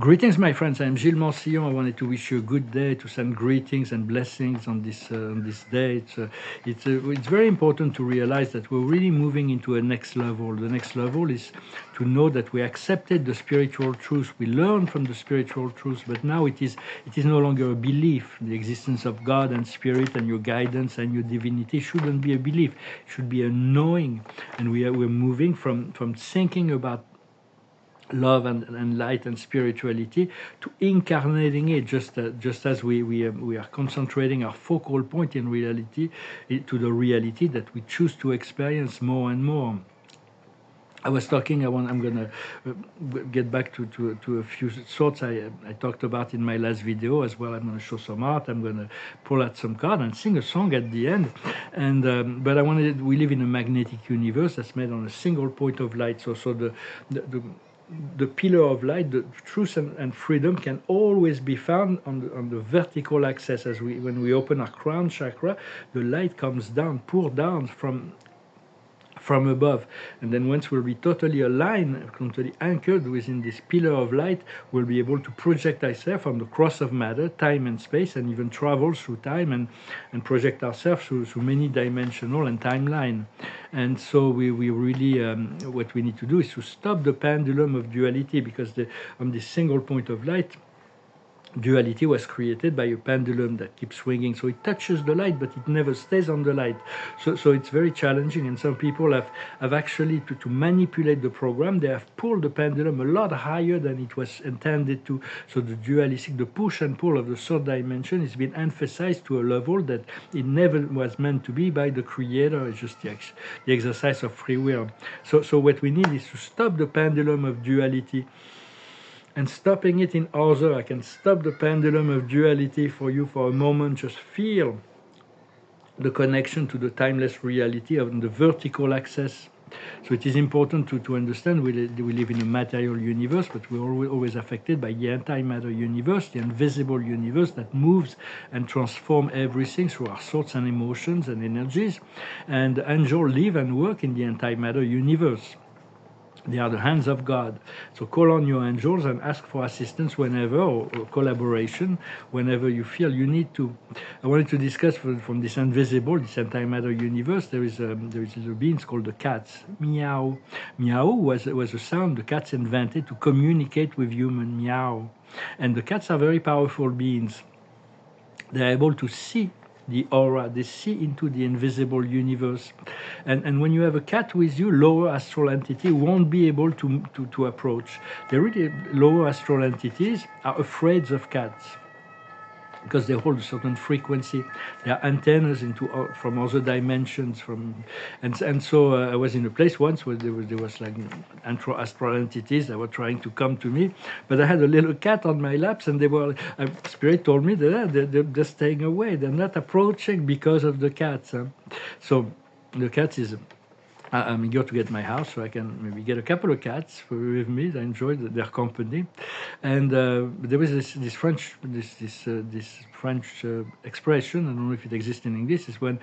Greetings, my friends. I'm Gilles Mancillon. I wanted to wish you a good day, to send greetings and blessings on this day. It's very important to realize that we're really moving into a next level. The next level is to know that we accepted the spiritual truth. We learned from the spiritual truth, but now it is no longer a belief. The existence of God and spirit and your guidance and your divinity shouldn't be a belief. It should be a knowing. And we're moving from thinking about love and light and spirituality to incarnating it, just as we are concentrating our focal point in reality to the reality that we choose to experience more and more. I was talking. I'm gonna get back to a few thoughts I talked about in my last video as well. I'm gonna show some art. I'm gonna pull out some card and sing a song at the end. And but we live in a magnetic universe that's made on a single point of light. So the pillar of light, the truth and freedom, can always be found on the vertical axis. When we open our crown chakra, the light comes down, pour down from above, and then once we'll be totally aligned, totally anchored within this pillar of light, we'll be able to project ourselves from the cross of matter, time and space, and even travel through time and project ourselves through many dimensional and timeline. And so we really what we need to do is to stop the pendulum of duality, because on this single point of light, duality was created by a pendulum that keeps swinging. So it touches the light, but it never stays on the light. So it's very challenging, and some people have actually, to manipulate the program, they have pulled the pendulum a lot higher than it was intended to. So the dualistic, the push and pull of the third dimension has been emphasized to a level that it never was meant to be by the creator. It's just the exercise of free will. So what we need is to stop the pendulum of duality, and stopping it in order. I can stop the pendulum of duality for you for a moment. Just feel the connection to the timeless reality of the vertical axis. So it is important to understand we live in a material universe, but we're always affected by the antimatter universe, the invisible universe that moves and transforms everything through our thoughts and emotions and energies. And angels live and work in the antimatter universe. They are the hands of God. So call on your angels and ask for assistance whenever, or collaboration, whenever you feel you need to. I wanted to discuss from this invisible, this antimatter universe, there is a being called the cats. Meow. Meow was a sound the cats invented to communicate with human. Meow. And the cats are very powerful beings. They're able to see the aura, they see into the invisible universe. And when you have a cat with you, lower astral entity won't be able to approach. The really lower astral entities are afraid of cats, because they hold a certain frequency. They are antennas from other dimensions. And so I was in a place once where there was like astral entities that were trying to come to me, but I had a little cat on my laps, and Spirit told me that they're staying away. They're not approaching because of the cats. So the cat is. I'm eager to get my house so I can maybe get a couple of cats with me. I enjoyed their company, and there was this French expression. I don't know if it exists in English. Is when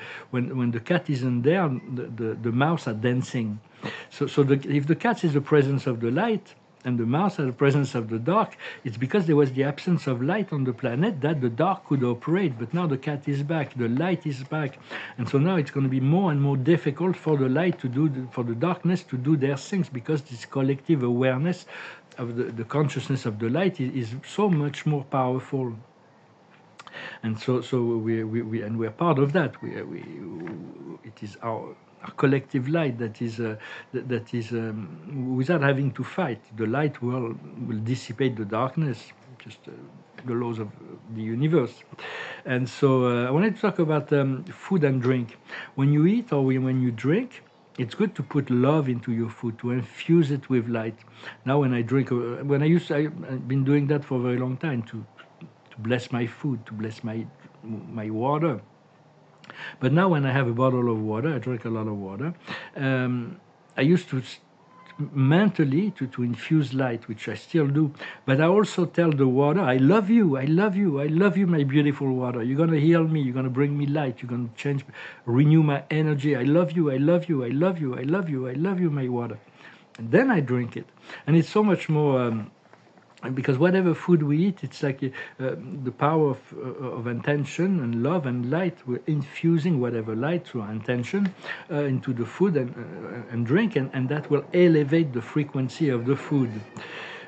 the cat isn't there, the mouse are dancing. So if the cat is the presence of the light, and the mouse are the presence of the dark, it's because there was the absence of light on the planet that the dark could operate. But now the cat is back, the light is back, and so now it's going to be more and more difficult for the light for the darkness to do their things, because this collective awareness of the consciousness of the light is so much more powerful. And so we're part of that. It is our collective light that is without having to fight. The light will dissipate the darkness, just the laws of the universe. And so I wanted to talk about food and drink. When you eat or when you drink, it's good to put love into your food, to infuse it with light. Now, when I drink, I've been doing that for a very long time, to bless my food, to bless my water. But now when I have a bottle of water, I drink a lot of water. I used to mentally to infuse light, which I still do. But I also tell the water, I love you, I love you, I love you, my beautiful water. You're going to heal me. You're going to bring me light. You're going to change, renew my energy. I love you, I love you, I love you, I love you, I love you, my water. And then I drink it. And it's so much more because whatever food we eat, it's like the power of intention and love and light. We're infusing whatever light through our intention into the food and drink, and that will elevate the frequency of the food.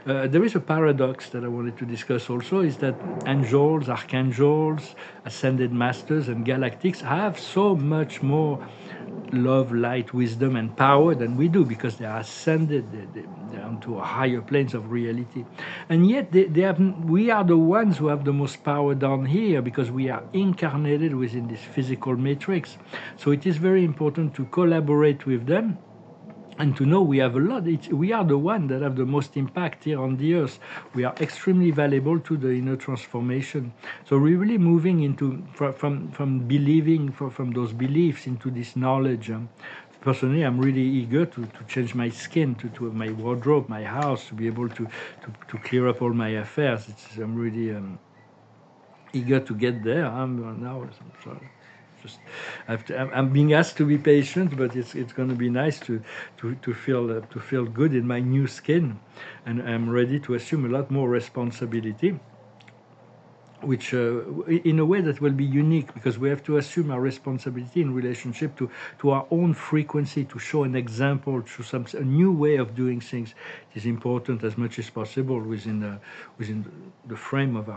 There is a paradox that I wanted to discuss also, is that angels, archangels, ascended masters, and galactics have so much more love, light, wisdom, and power than we do, because they are ascended they're onto higher planes of reality. And yet we are the ones who have the most power down here, because we are incarnated within this physical matrix. So it is very important to collaborate with them and to know we have a lot. We are the one that have the most impact here on the earth. We are extremely valuable to the inner transformation. So we're really moving into from believing from those beliefs into this knowledge. Personally, I'm really eager to change my skin, to have my wardrobe, my house, to be able to clear up all my affairs. I'm really eager to get there. I'm sorry. Just I'm being asked to be patient, but it's going to be nice to feel good in my new skin, and I'm ready to assume a lot more responsibility, which in a way that will be unique, because we have to assume our responsibility in relationship to our own frequency, to show an example, to a new way of doing things. It is important as much as possible within the frame of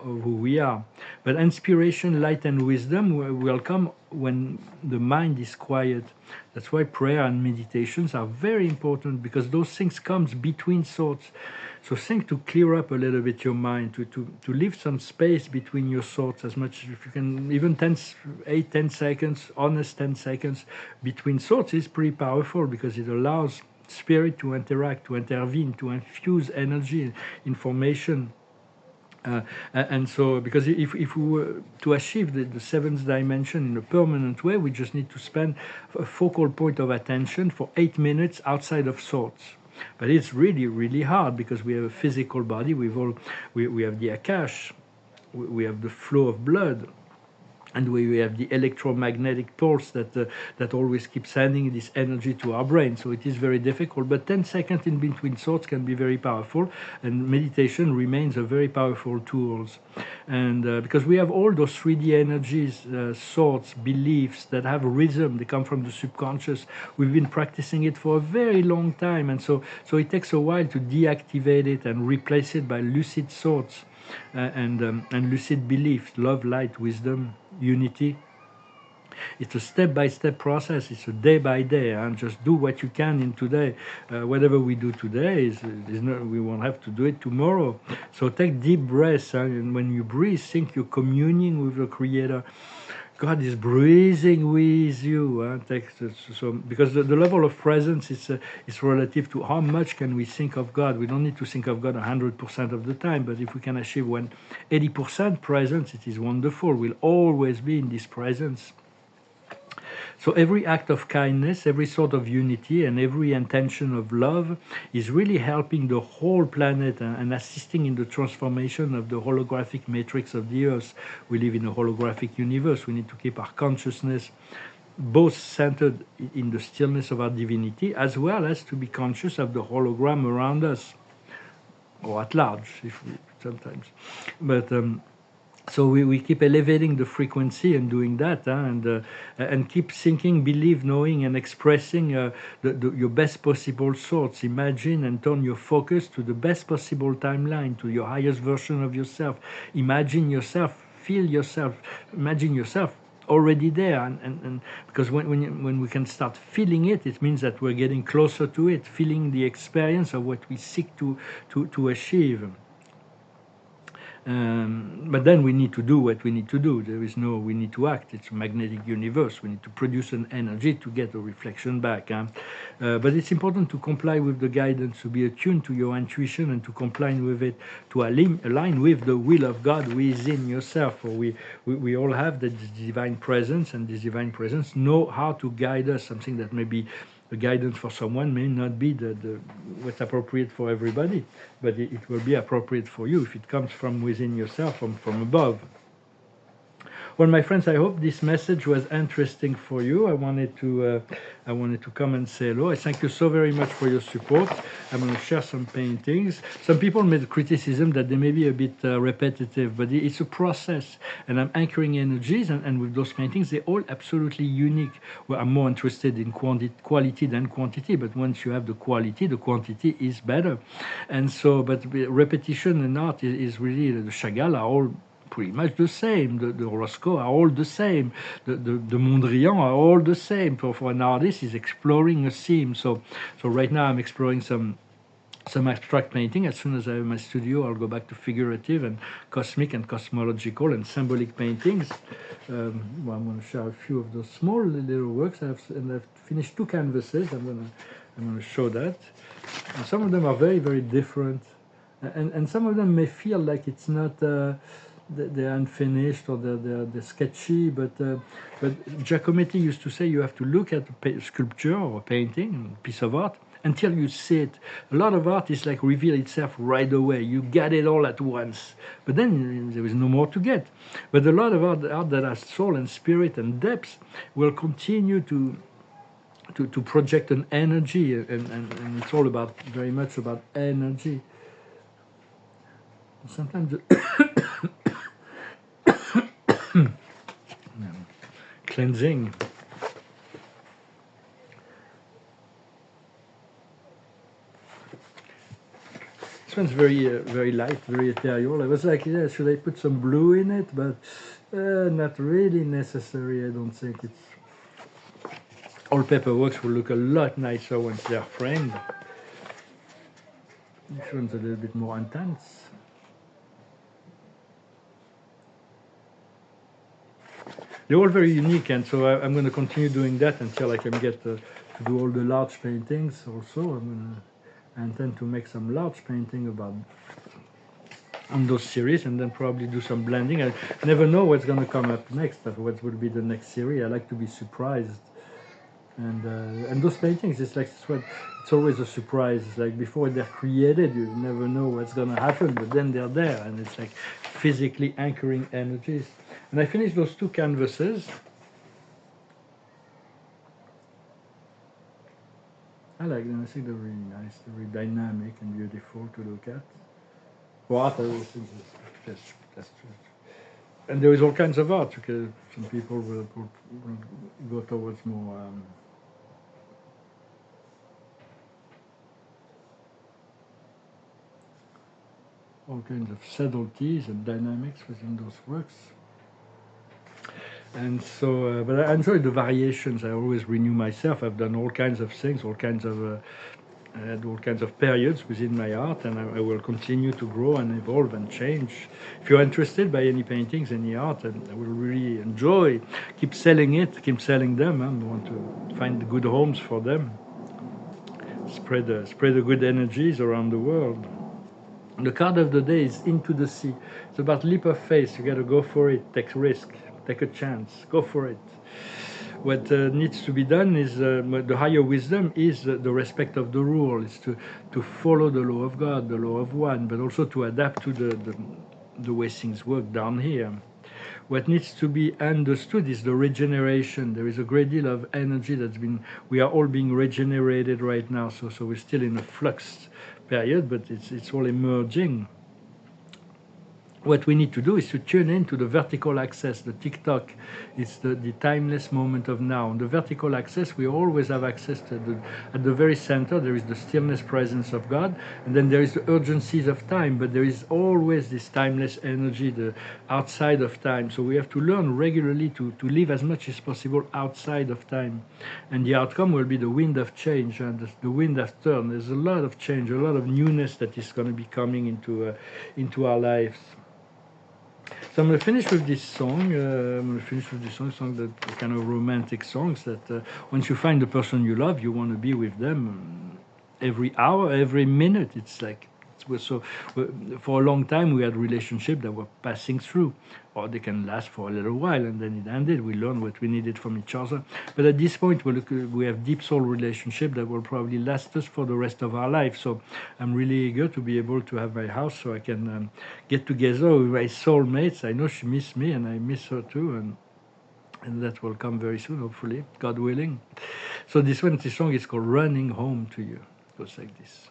who we are. But inspiration, light, and wisdom will come when the mind is quiet. That's why prayer and meditations are very important, because those things comes between thoughts. So think to clear up a little bit your mind, to leave some space between your thoughts, as much as if you can, even 10 seconds, honest 10 seconds between thoughts is pretty powerful, because it allows spirit to interact, to intervene, to infuse energy, information. And so, because if we were to achieve the seventh dimension in a permanent way, we just need to spend a focal point of attention for 8 minutes outside of thoughts. But it's really, really hard, because we have a physical body. We have the akash, we have the flow of blood, and we have the electromagnetic pulse that always keeps sending this energy to our brain. So it is very difficult, but 10 seconds in between thoughts can be very powerful, and meditation remains a very powerful tool. And because we have all those 3D energies, thoughts, beliefs that have rhythm, they come from the subconscious. We've been practicing it for a very long time, and so it takes a while to deactivate it and replace it by lucid thoughts. And lucid belief, love, light, wisdom, unity. It's a step-by-step process. It's a day-by-day, and just do what you can in today. Whatever we do today we won't have to do it tomorrow. So take deep breaths, and when you breathe, think you're communing with the Creator. God is breathing with you. So because the level of presence is relative to how much can we think of God. We don't need to think of God 100% of the time, but if we can achieve 80% presence, it is wonderful. We'll always be in this presence. So every act of kindness, every sort of unity, and every intention of love is really helping the whole planet and assisting in the transformation of the holographic matrix of the Earth. We live in a holographic universe. We need to keep our consciousness both centered in the stillness of our divinity, as well as to be conscious of the hologram around us, or at large, sometimes. But so we keep elevating the frequency and doing that, and keep thinking, believe, knowing, and expressing your best possible thoughts. Imagine and turn your focus to the best possible timeline, to your highest version of yourself. Imagine yourself, feel yourself, imagine yourself already there, and because when we can start feeling it, it means that we're getting closer to it, feeling the experience of what we seek to achieve. But then we need to do what we need to do. We need to act. It's a magnetic universe. We need to produce an energy to get a reflection back. But it's important to comply with the guidance, to be attuned to your intuition, and to comply with it, to align with the will of God within yourself. For we all have the divine presence, and this divine presence know how to guide us. Something that may be the guidance for someone may not be what's appropriate for everybody, but it will be appropriate for you if it comes from within yourself, from above. Well, my friends, I hope this message was interesting for you. I wanted to come and say hello. I thank you so very much for your support. I'm going to share some paintings. Some people made criticism that they may be a bit repetitive, but it's a process. And I'm anchoring energies, and with those paintings, they're all absolutely unique. Well, I'm more interested in quality than quantity, but once you have the quality, the quantity is better. And so, but repetition in art is really, the Chagall are all pretty much the same. The Roscoe are all the same. The Mondrian are all the same. For an artist, is exploring a theme. So right now I'm exploring some abstract painting. As soon as I have my studio, I'll go back to figurative and cosmic and cosmological and symbolic paintings. Well, I'm going to share a few of those small little works. I've finished 2 canvases. I'm going to show that. And some of them are very, very different, and some of them may feel like it's not. They're unfinished or they're sketchy, but Giacometti used to say you have to look at a sculpture or a painting, a piece of art, until you see it. A lot of art is like reveal itself right away. You get it all at once, but then there is no more to get. But a lot of art that has soul and spirit and depth will continue to project an energy, and it's all about, very much about energy. Sometimes cleansing. This one's very light, very ethereal. I was like, yeah, should I put some blue in it? But not really necessary. I don't think it's. All paperworks will look a lot nicer once they're framed. This one's a little bit more intense. They're all very unique, and so I'm going to continue doing that until I can get to do all the large paintings. Also, I intend to make some large painting about on those series, and then probably do some blending. I never know what's going to come up next. What will be the next series? I like to be surprised, and those paintings, it's always a surprise. It's like before they're created, you never know what's going to happen, but then they're there, and it's like physically anchoring energies. And I finished those 2 canvases. I like them. I think they're really nice. They're really dynamic and beautiful to look at. For art, I always think that's true. And there is all kinds of art. Okay, some people will go towards more. All kinds of subtleties and dynamics within those works. And so, but I enjoy the variations. I always renew myself. I've done all kinds of things, I had all kinds of periods within my art, and I will continue to grow and evolve and change. If you're interested by any paintings, any art, and I will really enjoy, keep selling them. I want to find good homes for them. Spread the good energies around the world. The card of the day is Into the Sea. It's about leap of faith. You got to go for it, take risk, take a chance, go for it. What needs to be done is the higher wisdom is the respect of the rule. It's to follow the law of God, the law of one, but also to adapt to the way things work down here. What needs to be understood is the regeneration. There is a great deal of energy we are all being regenerated right now. So we're still in a flux period, but it's all emerging. What we need to do is to tune into the vertical axis, the tick-tock. It's the timeless moment of now. On the vertical axis, we always have access to at the very center, there is the stillness presence of God, and then there is the urgencies of time, but there is always this timeless energy, the outside of time. So we have to learn regularly to live as much as possible outside of time. And the outcome will be the wind of change, and the wind of turn. There's a lot of change, a lot of newness that is going to be coming into our lives. So I'm going to finish with this song. Song that kind of romantic songs that once you find the person you love, you want to be with them every hour, every minute. It's For a long time, we had relationships that were passing through, or they can last for a little while, and then it ended. We learned what we needed from each other. But at this point, we have deep soul relationship that will probably last us for the rest of our life. So I'm really eager to be able to have my house so I can get together with my soulmates. I know she missed me, and I miss her too, and that will come very soon, hopefully, God willing. So this song is called Running Home to You. It goes like this.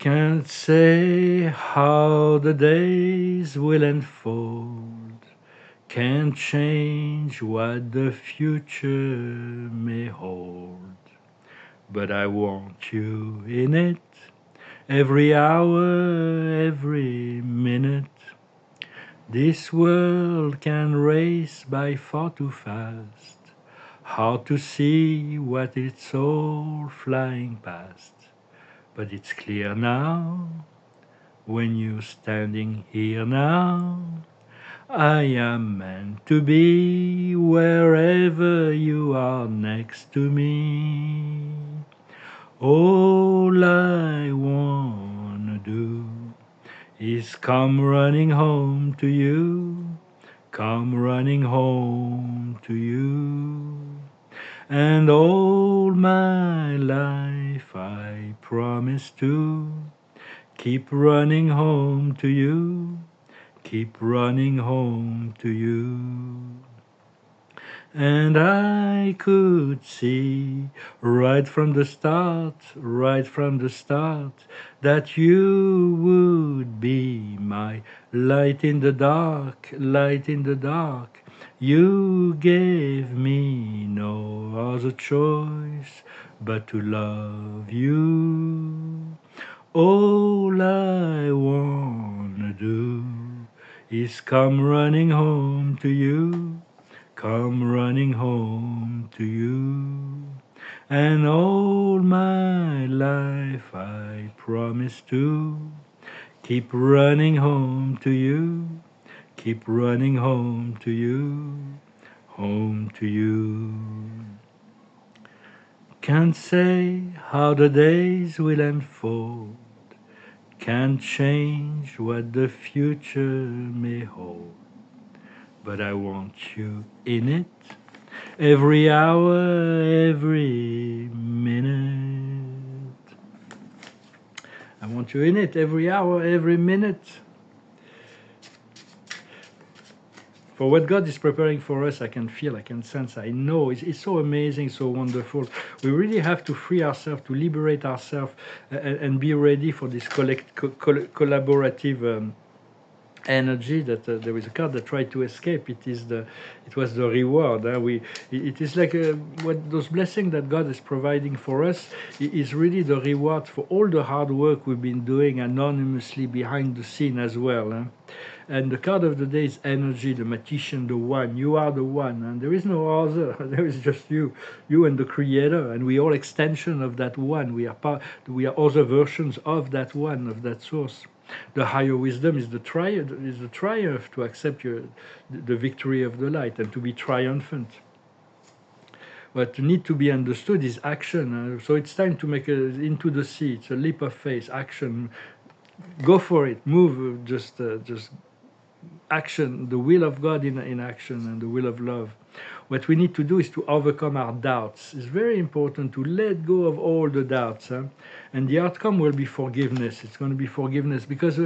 Can't say how the days will unfold, can't change what the future may hold, but I want you in it, every hour, every minute. This world can race by far too fast, hard to see what it's all flying past. But it's clear now, when you're standing here now, I am meant to be wherever you are next to me. All I wanna do is come running home to you, come running home to you. And all my life I promise to keep running home to you, keep running home to you. And I could see right from the start, that you would be my light in the dark, light in the dark. You gave me no other choice but to love you. All I wanna do is come running home to you, come running home to you. And all my life I promise to keep running home to you, keep running home to you, home to you. Can't say how the days will unfold, can't change what the future may hold, but I want you in it, every hour, every minute. I want you in it, every hour, every minute. For what God is preparing for us, I can feel, I can sense, I know. It's so amazing, so wonderful. We really have to free ourselves, to liberate ourselves, and be ready for this collaborative energy. That there is a card that tried to escape. It was the reward. It is like what those blessings that God is providing for us is really the reward for all the hard work we've been doing anonymously behind the scene as well. And the card of the day is energy, the magician, the one. You are the one, and there is no other. There is just you and the Creator, and we are all extension of that one. We are other versions of that one, of that source. The higher wisdom is the triumph to accept the victory of the light and to be triumphant. What need to be understood is action. So it's time to make into the sea. It's a leap of faith. Action. Go for it. Move. Just action. The will of God in action, and the will of love. What we need to do is to overcome our doubts. It's very important to let go of all the doubts. And the outcome will be forgiveness. It's going to be forgiveness because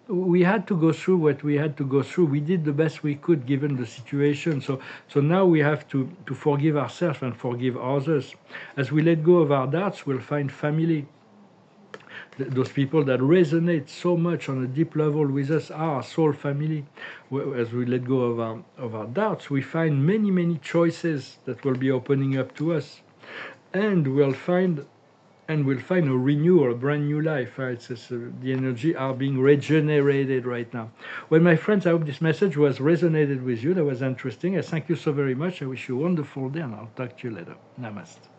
we had to go through what we had to go through. We did the best we could given the situation. So now we have to forgive ourselves and forgive others. As we let go of our doubts, we'll find family. Those people that resonate so much on a deep level with us are our soul family. As we let go of our doubts, we find many choices that will be opening up to us, and we'll find a renewal, a brand new life. The energy are being regenerated right now. Well, my friends, I hope this message was resonated with you. That was interesting. I thank you so very much. I wish you a wonderful day, and I'll talk to you later. Namaste.